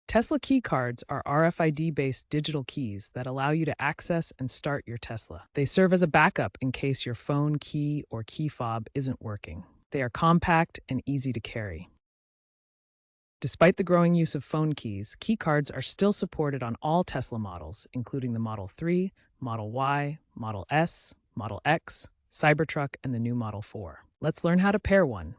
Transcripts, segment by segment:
Tesla key cards are RFID-based digital keys that allow you to access and start your Tesla. They serve as a backup in case your phone key or key fob isn't working. They are compact and easy to carry. Despite the growing use of phone keys, key cards are still supported on all Tesla models, including the Model 3, Model Y, Model S, Model X, Cybertruck, and the new Model 4. Let's learn how to pair one.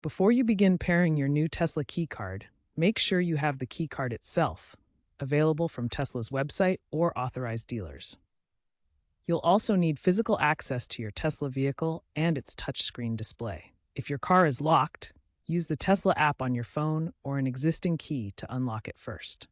Before you begin pairing your new Tesla key card, make sure you have the key card itself, available from Tesla's website or authorized dealers. You'll also need physical access to your Tesla vehicle and its touchscreen display. If your car is locked, use the Tesla app on your phone or an existing key to unlock it first.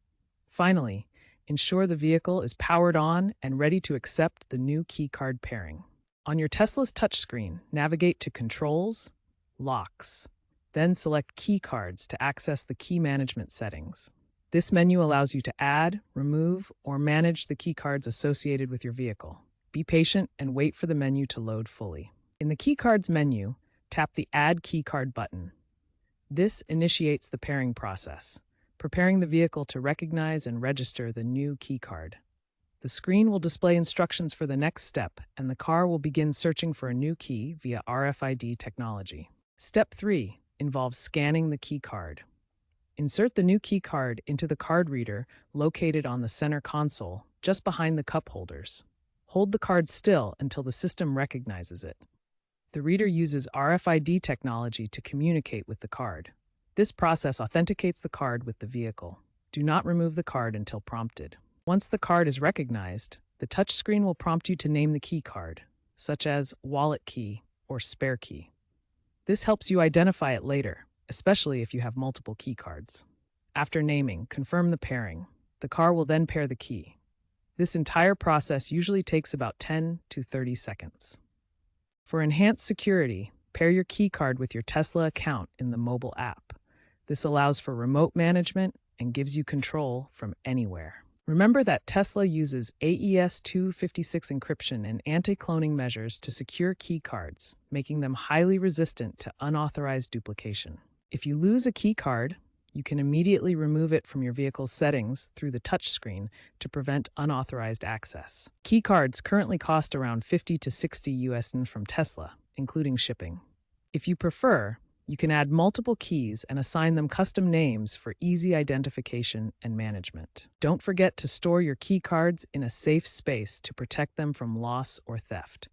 Finally, ensure the vehicle is powered on and ready to accept the new key card pairing. On your Tesla's touchscreen, navigate to Controls, Locks. Then select Key Cards to access the key management settings. This menu allows you to add, remove, or manage the key cards associated with your vehicle. Be patient and wait for the menu to load fully. In the Key Cards menu, tap the Add Key Card button. This initiates the pairing process, preparing the vehicle to recognize and register the new key card. The screen will display instructions for the next step, and the car will begin searching for a new key via RFID technology. Step 3 involves scanning the key card. Insert the new key card into the card reader located on the center console, just behind the cup holders. Hold the card still until the system recognizes it. The reader uses RFID technology to communicate with the card. This process authenticates the card with the vehicle. Do not remove the card until prompted. Once the card is recognized, the touchscreen will prompt you to name the key card, such as wallet key or spare key. This helps you identify it later, especially if you have multiple key cards. After naming, confirm the pairing. The car will then pair the key. This entire process usually takes about 10 to 30 seconds. For enhanced security, pair your key card with your Tesla account in the mobile app. This allows for remote management and gives you control from anywhere. Remember that Tesla uses AES-256 encryption and anti-cloning measures to secure key cards, making them highly resistant to unauthorized duplication. If you lose a key card, you can immediately remove it from your vehicle's settings through the touchscreen to prevent unauthorized access. Key cards currently cost around 50 to 60 US from Tesla, including shipping. If you prefer, you can add multiple keys and assign them custom names for easy identification and management. Don't forget to store your key cards in a safe space to protect them from loss or theft.